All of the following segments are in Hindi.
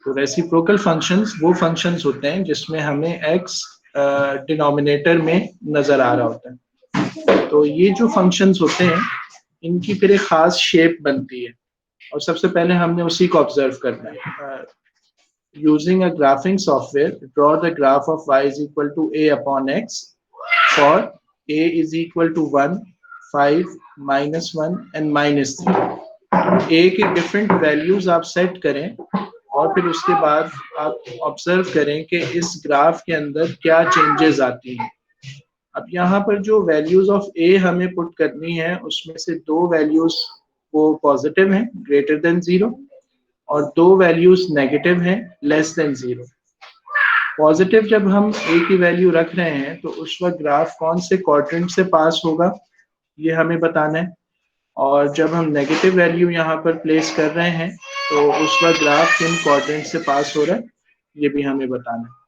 तो रेसिप्रोकल फंक्शंस वो फंक्शंस होते हैं जिसमें हमें x डिनोमिनेटर में नजर आ रहा होता है। तो ये जो फंक्शंस होते हैं इनकी फिर एक खास शेप बनती है, और सबसे पहले हमने उसी को ऑब्जर्व करना है। Using a graphing software, draw the graph of y is equal to a upon x for a is equal to 1, 5, -1 and -3। a के डिफरेंट वैल्यूज आप सेट करें और फिर उसके बाद आप ऑब्जर्व करें कि इस ग्राफ के अंदर क्या चेंजेस आती हैं। अब यहाँ पर जो वैल्यूज ऑफ a हमें पुट करनी है उसमें से दो वैल्यूज वो पॉजिटिव हैं ग्रेटर देन 0, और दो वैल्यूज नेगेटिव हैं लेस देन 0। पॉजिटिव जब हम a की वैल्यू रख रहे हैं तो उस वक्त ग्राफ कौन से क्वाड्रेंट से पास होगा ये हमें बताना है, और जब हम नेगेटिव वैल्यू यहाँ पर प्लेस कर रहे हैं तो उस वक्त ग्राफ किन क्वाड्रेंट से पास हो रहा है ये भी हमें बताना है।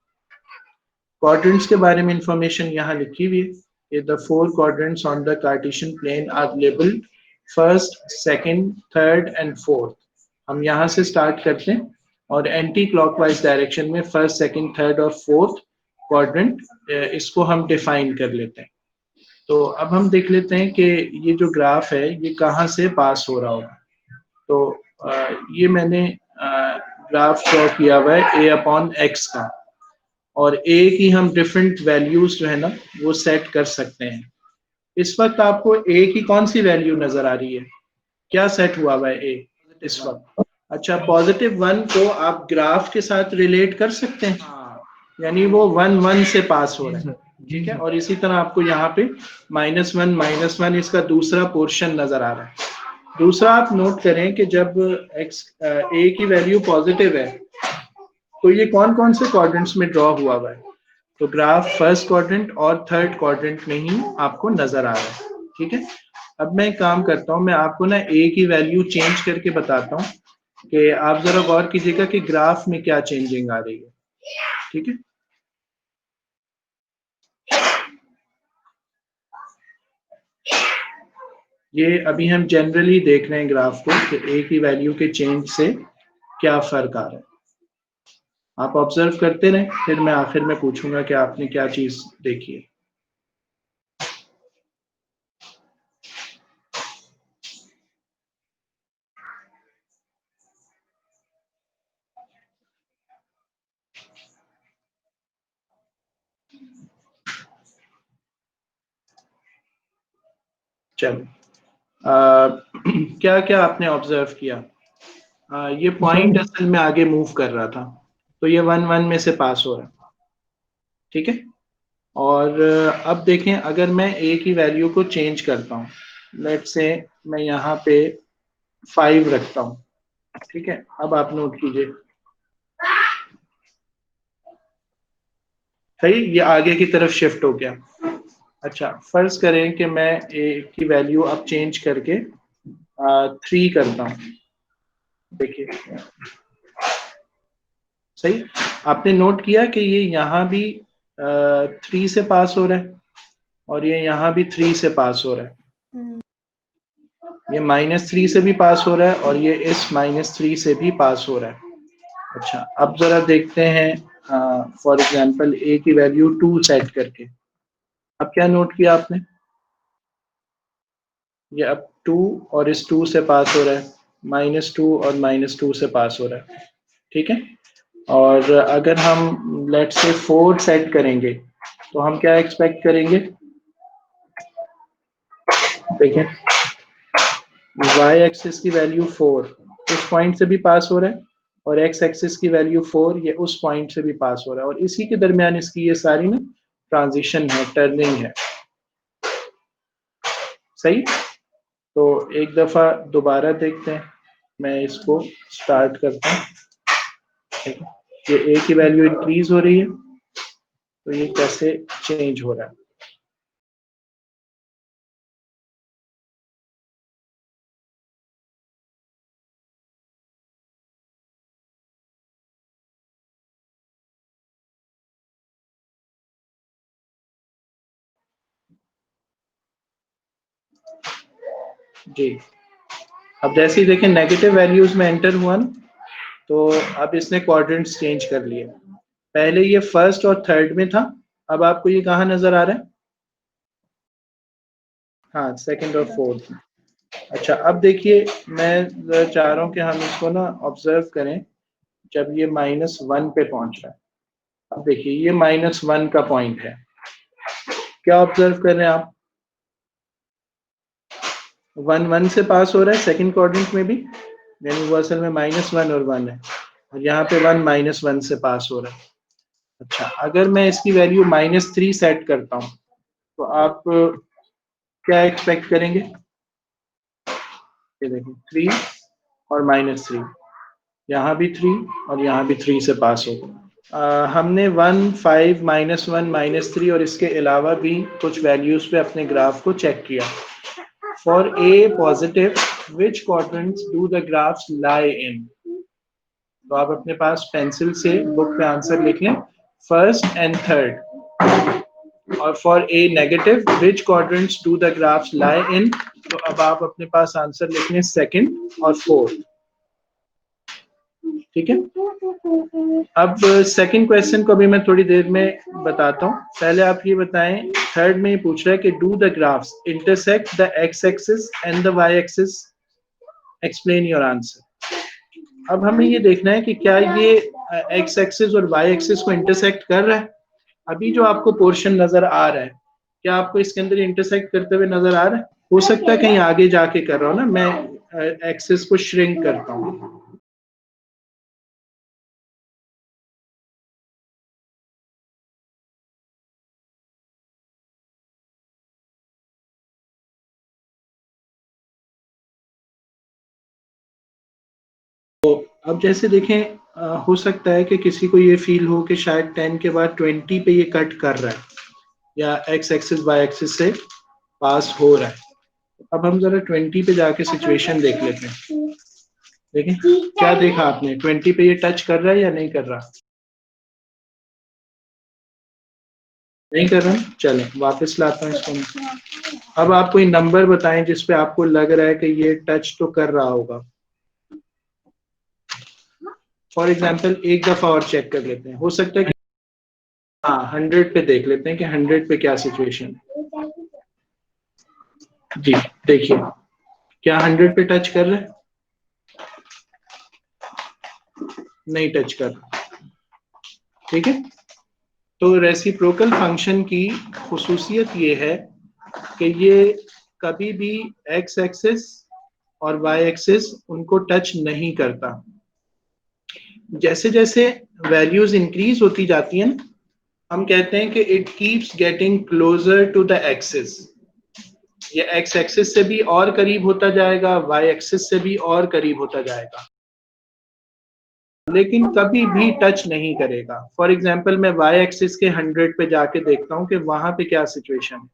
क्वाड्रेंट्स के बारे में इंफॉर्मेशन यहाँ लिखी हुई है। The 4 quadrants on the Cartesian plane are labeled first, second, third and fourth। हम यहाँ से स्टार्ट करते हैं और एंटी क्लॉकवाइज डायरेक्शन में फर्स्ट, सेकंड, थर्ड और फोर्थ क्वाड्रेंट इसको हम डिफाइन कर लेते हैं। तो अब हम देख लेते हैं कि ये जो ग्राफ है ये कहाँ से पास हो रहा होगा। तो ये मैंने ग्राफ ड्रॉ किया हुआ है a अपॉन x का, और a की हम डिफरेंट वैल्यूज जो है ना वो सेट कर सकते हैं। इस वक्त आपको a की कौन सी वैल्यू नजर आ रही है, क्या सेट हुआ हुआ है a इस वक्त? अच्छा, +1 को आप ग्राफ के साथ रिलेट कर सकते हैं, यानी वो 1, 1 से पास हो रहा है, ठीक है। और इसी तरह आपको यहाँ पे -1, -1 इसका दूसरा पोर्शन नजर आ रहा है। दूसरा आप नोट करें कि जब a की वैल्यू पॉजिटिव है तो ये कौन कौन से क्वाड्रेंट्स में ड्रॉ हुआ हुआ है, तो ग्राफ फर्स्ट क्वाड्रेंट और थर्ड क्वाड्रेंट में ही आपको नजर आ रहा है, ठीक है। अब मैं एक काम करता हूँ, मैं आपको ना a की वैल्यू चेंज करके बताता हूँ कि आप जरा गौर कीजिएगा कि ग्राफ में क्या चेंजिंग आ रही है, ठीक है। ये अभी हम जनरली देख रहे हैं ग्राफ को कि a की वैल्यू के चेंज से क्या फर्क आ रहा है। आप ऑब्जर्व करते रहें, फिर मैं आखिर में पूछूंगा कि आपने क्या चीज देखी है। चलो, क्या क्या आपने ऑब्जर्व किया? ये पॉइंट असल में आगे मूव कर रहा था, तो ये 1, 1 में से पास हो रहा है, ठीक है। और अब देखें, अगर मैं a की वैल्यू को चेंज करता हूँ, लेट्स से मैं यहाँ पे 5 रखता हूँ, ठीक है। अब आप नोट कीजिए, सही, ये आगे की तरफ शिफ्ट हो गया। अच्छा, फर्ज करें कि मैं a की वैल्यू अब चेंज करके 3 करता हूँ, देखिए सही। आपने नोट किया कि ये यहाँ भी 3 से पास हो रहा है और ये यहाँ भी 3 से पास हो रहा है, ये -3 से भी पास हो रहा है और ये इस -3 से भी पास हो रहा है। अच्छा, अब जरा देखते हैं फॉर एग्जांपल a की वैल्यू 2 सेट करके। अब क्या नोट किया आपने, ये अब 2 और इस 2 से पास हो रहा है, -2 और -2 से पास हो रहा है, ठीक है। और अगर हम लेट्स से 4 सेट करेंगे तो हम क्या एक्सपेक्ट करेंगे, देखें y एक्सिस की वैल्यू 4 इस पॉइंट से भी पास हो रहा है और x एक्सिस की वैल्यू 4 ये उस पॉइंट से भी पास हो रहा है, और इसी के दरमियान इसकी ये सारी ना ट्रांजिशन है, टर्निंग है, सही। तो एक दफा दोबारा देखते हैं, मैं इसको स्टार्ट करता हूँ, ठीक है। ये a की वैल्यू इंक्रीज हो रही है, तो ये कैसे चेंज हो रहा है। जी, अब जैसे ही देखें नेगेटिव वैल्यूज में एंटर हुआ ना, तो अब इसने क्वाड्रेंट्स चेंज कर लिए। पहले ये फर्स्ट और थर्ड में था, अब आपको ये कहाँ नजर आ रहा है? हाँ, सेकंड और फोर्थ। अच्छा, अब देखिए मैं चाह रहा हूँ कि हम इसको ना ऑब्जर्व करें जब ये -1 पे पहुंच रहा है। अब देखिए ये -1 का पॉइंट है, क्या ऑब्जर्व कर रहे हैं आप? 1 से पास हो रहा है सेकंड क्वाड्रेंट में भी, यानी वो असल में -1 और 1 है, और यहाँ पे 1 -1 से पास हो रहा है। अच्छा, अगर मैं इसकी वैल्यू -3 सेट करता हूँ तो आप क्या एक्सपेक्ट करेंगे? ये देखिए 3 और -3, यहाँ भी 3 और यहाँ भी 3 से पास होगा। हमने 1, 5, -1, -3 और इसके अलावा भी कुछ वैल्यूज पे अपने ग्राफ को चेक किया। For a positive which quadrants do the graphs lie in? तो आप अपने पास पेंसिल से बुक पे आंसर लिख लें, फर्स्ट एंड थर्ड। और for a negative which quadrants do the graphs lie in? तो अब आप अपने पास आंसर लिख लें सेकंड और फोर्थ। ठीक है, अब सेकंड क्वेश्चन को भी मैं थोड़ी देर में बताता हूँ। पहले आप ये बताएं, थर्ड में ये पूछ रहा है कि do the graphs intersect the X axis and the Y axis, explain your answer. अब हमें ये देखना है कि क्या ये एक्स एक्सिस और वाई एक्सिस को इंटरसेक्ट कर रहा है। अभी जो आपको पोर्शन नजर आ रहा है, क्या आपको इसके अंदर इंटरसेक्ट करते हुए नजर आ रहा है? हो सकता है कहीं आगे जाके कर रहा हूँ ना, मैं एक्सिस को श्रिंक करता हूँ। अब जैसे देखें, हो सकता है कि किसी को ये फील हो कि शायद 10 के बाद 20 पे ये कट कर रहा है, या एक्स एक्सिस वाई एक्सिस से पास हो रहा है। अब हम जरा 20 पे जाके सिचुएशन देख लेते हैं। देखें क्या देखा आपने, 20 पे ये टच कर रहा है या नहीं कर रहा? नहीं कर रहा? चलें वापस लाता हूँ इसको मैं। अब आप कोई नंबर बताएं जिसपे आपको लग रहा है कि ये टच तो कर रहा होगा। फॉर एग्जाम्पल एक दफा और चेक कर लेते हैं, हो सकता है कि हाँ 100 पे देख लेते हैं कि 100 पे क्या सिचुएशन। जी देखिए, क्या 100 पे टच कर रहे हैं? नहीं टच कर रहा। ठीक है, तो रेसिप्रोकल फंक्शन की खुसूसियत ये है कि ये कभी भी एक्स एक्सिस और वाई एक्सिस उनको टच नहीं करता। जैसे जैसे वैल्यूज इंक्रीज होती जाती हैं, हम कहते हैं कि it keeps getting closer to the axis. ये एक्स एक्सिस से भी और करीब होता जाएगा, वाई एक्सिस से भी और करीब होता जाएगा, लेकिन कभी भी टच नहीं करेगा। फॉर एग्जाम्पल मैं वाई एक्सिस के 100 पे जाके देखता हूँ कि वहां पे क्या सिचुएशन है।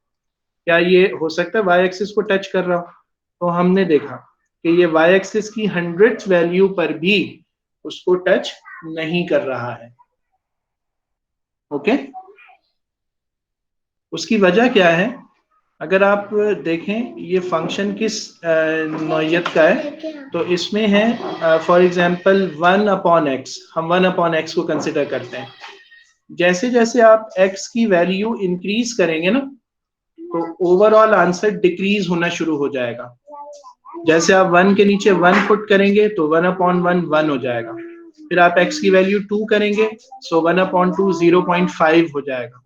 क्या ये हो सकता है वाई एक्सिस को टच कर रहा हो? तो हमने देखा कि ये वाई एक्सिस की 100th वैल्यू पर भी उसको टच नहीं कर रहा है। ओके, उसकी वजह क्या है? अगर आप देखें ये फंक्शन किस नौयत का है, तो इसमें है फॉर एग्जांपल 1/x, हम 1/x को कंसिडर करते हैं। जैसे जैसे आप x की वैल्यू इंक्रीज करेंगे ना, तो ओवरऑल आंसर डिक्रीज होना शुरू हो जाएगा। जैसे आप 1 के नीचे 1 पुट करेंगे तो 1/1 1 हो जाएगा। फिर आप x की वैल्यू 2 करेंगे, सो 1/2 0.5 हो जाएगा।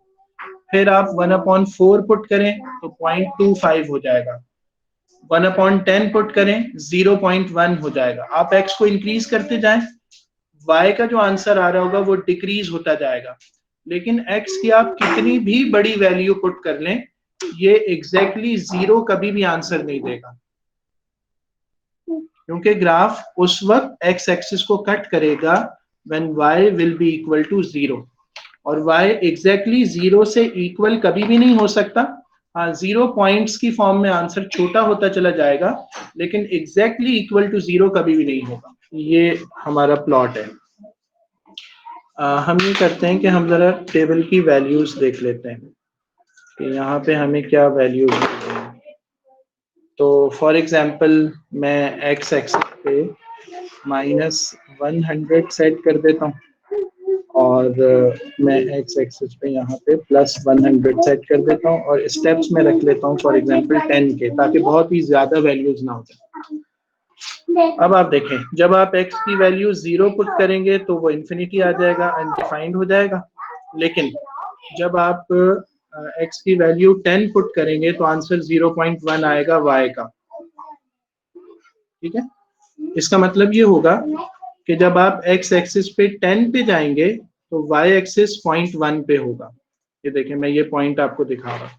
फिर आप 1/4 पुट करें तो 0.25 हो जाएगा। 1/10 पुट करें 0.1 हो जाएगा। आप x को इंक्रीज करते जाएं, y का जो आंसर आ रहा होगा वो डिक्रीज होता जाएगा। लेकिन x की आप कितनी भी बड़ी वैल्यू पुट कर लें, ये एग्जैक्टली जीरो कभी भी आंसर नहीं देगा, क्योंकि ग्राफ उस वक्त x एक्सिस को कट करेगा when y will be equal to 0, और y एग्जैक्टली 0 से इक्वल कभी भी नहीं हो सकता। हाँ, 0 पॉइंट्स की फॉर्म में आंसर छोटा होता चला जाएगा, लेकिन एग्जैक्टली इक्वल टू 0 कभी भी नहीं होगा। ये हमारा प्लॉट है। हम ये करते हैं कि हम जरा टेबल की वैल्यूज देख लेते हैं कि यहाँ पे हमें क्या वैल्यूज मिल रही हैं। तो फॉर एग्जाम्पल मैं x एक्सिस पे 100 सेट कर देता हूँ और मैं एक्स एक्सिस पे यहाँ पे +100 सेट कर देता हूँ और स्टेप्स में रख लेता हूँ फॉर एग्जांपल 10 के, ताकि बहुत ही ज्यादा वैल्यूज ना हो जाए। अब आप देखें, जब आप x की वैल्यू 0 पुट करेंगे तो वो इन्फिनिटी आ जाएगा, अनडिफाइंड हो जाएगा। लेकिन जब आप x की वैल्यू 10 पुट करेंगे तो आंसर 0.1 आएगा y का। ठीक है, इसका मतलब ये होगा कि जब आप x एक्सिस पे 10 पे जाएंगे तो y एक्सिस 0.1 पे होगा। ये देखें, मैं ये पॉइंट आपको दिखा रहा हूं।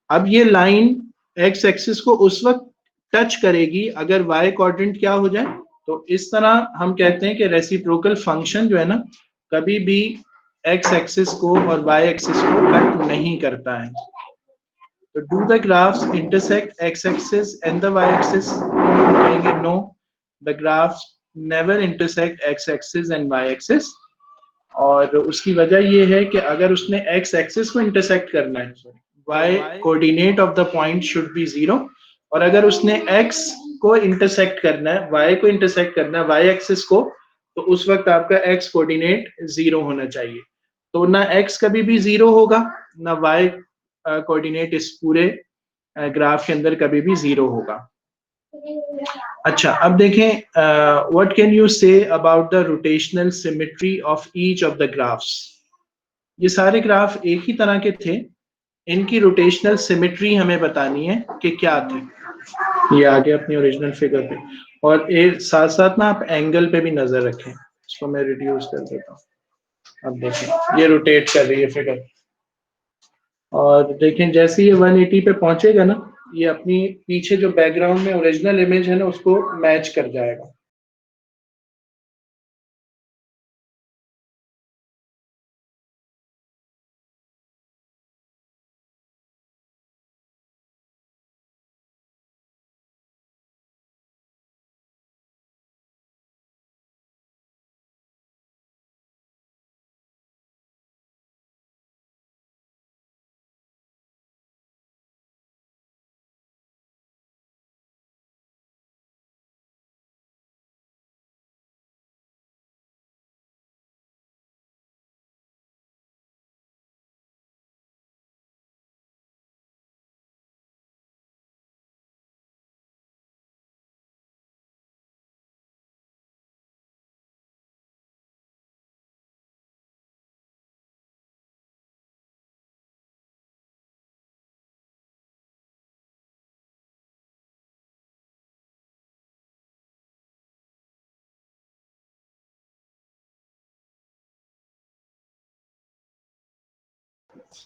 अब ये लाइन x एक्सिस को उस वक्त टच करेगी अगर y कोऑर्डिनेट क्या हो जाए। तो इस तरह हम कहते हैं कि रेसिप्रोकल फंक्शन जो है ना, कभी भी x एक्सिस को और y एक्सिस को कट नहीं करता है। तो do the graphs intersect x axis and the y axis? कहेंगे no, the graphs never intersect x axis and y axis. और उसकी वजह ये है कि अगर उसने x एक्सिस को इंटरसेक्ट करना है, y coordinate of the point should be 0, और अगर उसने x को इंटरसेक्ट करना है, y को इंटरसेक्ट करना है, y एक्सिस को, तो उस वक्त आपका x कोऑर्डिनेट 0 होना चाहिए। तो ना x कभी भी 0 होगा, ना y कोऑर्डिनेट इस पूरे ग्राफ के अंदर कभी भी 0 होगा। अच्छा, अब देखें what can you say about the rotational symmetry of each of the graphs. ये सारे ग्राफ एक ही तरह के थे, इनकी रोटेशनल सिमेट्री हमें बतानी है कि क्या थे। ये आगे अपनी ओरिजिनल फिगर पे, और साथ साथ ना आप एंगल पे भी नजर रखें। इसको मैं रिड्यूस कर देता हूँ। अब देखें, ये रोटेट कर रही है फिगर, और देखें जैसे ये 180 पे पहुंचेगा ना, ये अपनी पीछे जो बैकग्राउंड में ओरिजिनल इमेज है ना, उसको मैच कर जाएगा।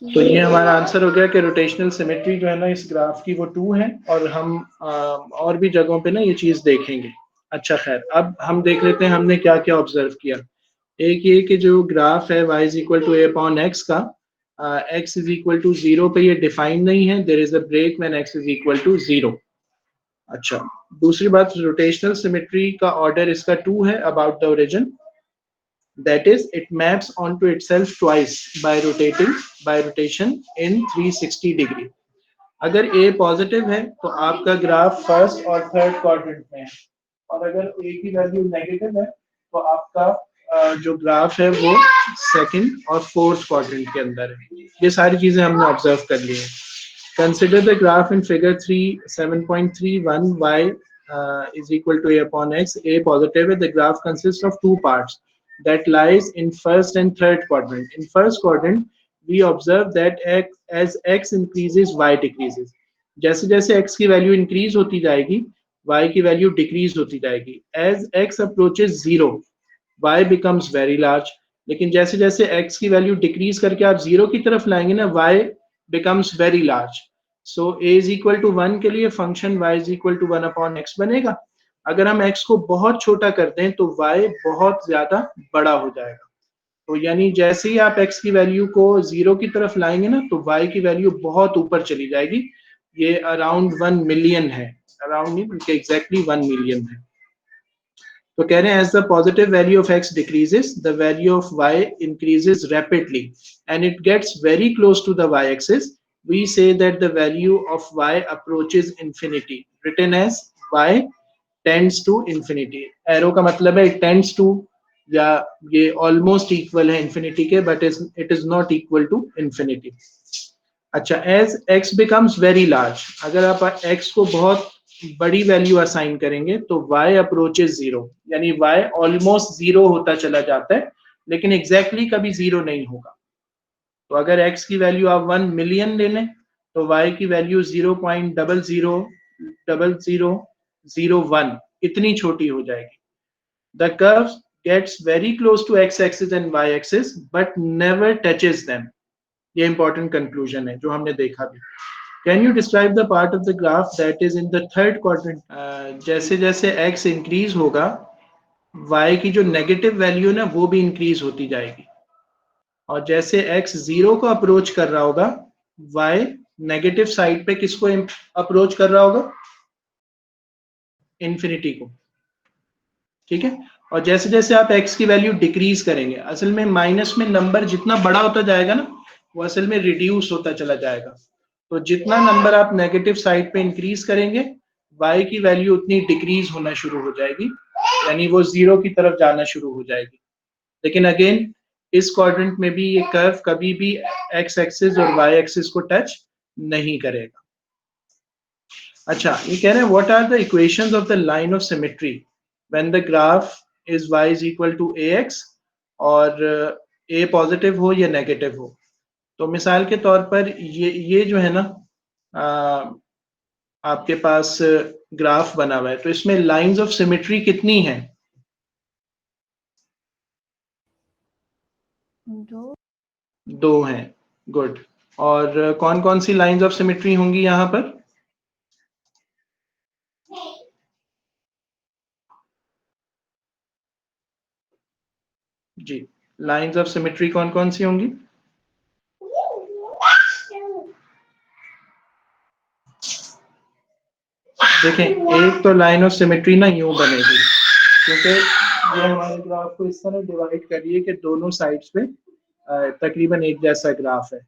तो ये हमारा आंसर हो गया कि रोटेशनल सिमेट्री जो है ना इस ग्राफ की वो 2 है, और हम और भी जगहों पे ना ये चीज देखेंगे। अच्छा खैर, अब हम देख लेते हैं हमने क्या क्या ऑब्जर्व किया। एक ये कि जो ग्राफ है y is equal to a/x का, x इज इक्वल टू 0 पे ये डिफाइन नहीं है, there is a break when x is equal to 0। अच्छा, दूसरी बात, रोटेशनल सिमेट्री का ऑर्डर इसका 2 है about the origin, that is it maps onto itself twice by rotation in 360 degree। अगर a पॉजिटिव है तो आपका ग्राफ फर्स्ट और थर्ड क्वाड्रेंट में है, और अगर a की वैल्यू नेगेटिव है तो आपका जो ग्राफ है वो सेकंड और फोर्थ क्वाड्रेंट के अंदर है। ये सारी चीजें हमने ऑब्जर्व कर ली हैं। Consider the graph in figure 3, 7.31 y is equal to a/x. A positive, the graph consists of two parts that lies in first and third quadrant. In first quadrant, we observe that as x increases, y decreases. जैसे जैसे x की वैल्यू इंक्रीज होती जाएगी, y की वैल्यू डिक्रीज होती जाएगी। As x approaches 0, y becomes very large। लेकिन जैसे जैसे x की वैल्यू डिक्रीज करके आप 0 की तरफ लाएंगे ना, y becomes very large। So a is equal to 1 के लिए function y is equal to 1/x बनेगा। अगर हम x को बहुत छोटा कर दें तो y बहुत ज्यादा बड़ा हो जाएगा। तो यानी जैसे ही आप x की वैल्यू को 0 की तरफ लाएंगे ना, तो y की वैल्यू बहुत ऊपर चली जाएगी। ये अराउंड 1 मिलियन है, अराउंड नहीं बल्कि एग्जैक्टली 1 मिलियन है। तो कह रहे हैं as the positive value of x decreases, the value of y increases rapidly and it gets very close to the y axis. We say that the value of y approaches infinity, written as y tends to infinity. Arrow का मतलब है इट टेंड्स टू, या ये ऑलमोस्ट इक्वल है इंफिनिटी के, but it is not equal to infinity. अच्छा, as x becomes very large, अगर आप x को बहुत बड़ी वैल्यू असाइन करेंगे तो y अप्रोचेस जीरो, यानी y ऑलमोस्ट जीरो होता चला जाता है, लेकिन एग्जैक्टली कभी जीरो नहीं होगा। तो अगर x की वैल्यू आप 1 मिलियन ले लें तो y की वैल्यू 0.000001 इतनी छोटी हो जाएगी। The curve gets very close to x axis and y axis but never touches them. ये इंपॉर्टेंट कंक्लूजन है जो हमने देखा भी। Can you describe the part of the graph that is in the third quadrant? जैसे जैसे x इंक्रीज होगा y की जो नेगेटिव वैल्यू है ना वो भी इंक्रीज होती जाएगी, और जैसे x जीरो को अप्रोच कर रहा होगा y नेगेटिव साइड पे किसको अप्रोच कर रहा होगा? इंफिनिटी को। ठीक है, और जैसे जैसे आप x की वैल्यू डिक्रीज करेंगे, असल में माइनस में नंबर जितना बड़ा होता जाएगा ना वो असल में रिड्यूस होता चला जाएगा। तो जितना नंबर आप नेगेटिव साइड पे इंक्रीज करेंगे y की वैल्यू उतनी डिक्रीज होना शुरू हो जाएगी, यानी वो जीरो की तरफ जाना शुरू हो जाएगी। लेकिन अगेन इस क्वाड्रेंट में भी ये कर्व कभी भी x एक्सिस और y एक्सिस को टच नहीं करेगा। अच्छा, ये कह रहे हैं what are the equations of the line of symmetry when the graph is y is equal to ax और a पॉजिटिव हो या नेगेटिव हो। तो मिसाल के तौर पर ये जो है ना आपके पास ग्राफ बना हुआ है, तो इसमें लाइंस ऑफ सिमेट्री कितनी हैं? दो हैं। गुड। और कौन कौन सी लाइंस ऑफ सिमेट्री होंगी यहाँ पर? जी, लाइंस ऑफ सिमेट्री कौन कौन सी होंगी? देखें, एक तो लाइन ऑफ सिमेट्री ना यूं बनेगी, क्योंकि ये हमारे ग्राफ को इस तरह डिवाइड करिए कि दोनों साइड्स पे तकरीबन एक जैसा ग्राफ है,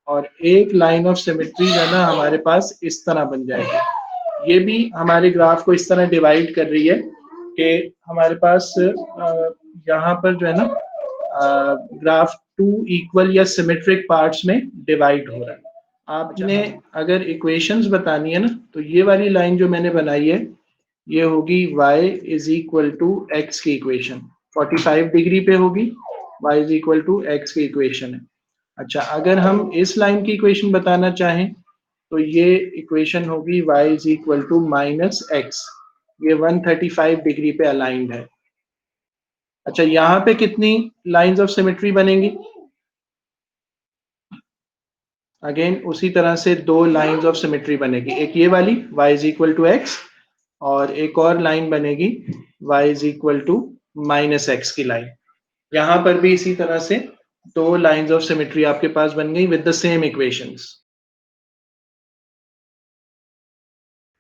और एक लाइन ऑफ सिमेट्री है ना हमारे पास इस तरह बन जाएगी। ये भी हमारे ग्राफ को इस तरह डिवाइड कर रही है कि हमारे पास यहाँ पर जो है ना ग्राफ टू इक्वल या सिमेट्रिक पार्ट्स में डिवाइड हो रहा है। आपने अगर इक्वेशंस बतानी है ना तो ये वाली लाइन जो मैंने बनाई है ये होगी y is equal to x की इक्वेशन, 45 डिग्री पे होगी, y is equal to x की इक्वेशन है। अच्छा, अगर हम इस लाइन की इक्वेशन बताना चाहें तो ये इक्वेशन होगी y is equal to minus x, ये 135 डिग्री पे अलाइंड है। अच्छा, यहाँ पे कितनी लाइंस ऑफ सिमेट्री बनेंगी? अगेन उसी तरह से दो लाइंस ऑफ सिमेट्री बनेगी, एक ये वाली y is equal to x, और एक और लाइन बनेगी y is equal to minus x की लाइन। यहाँ पर भी इसी तरह से दो लाइंस ऑफ सिमेट्री आपके पास बन गई विद द सेम इक्वेशंस।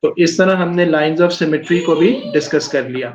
तो इस तरह हमने लाइंस ऑफ सिमेट्री को भी डिस्कस कर लिया।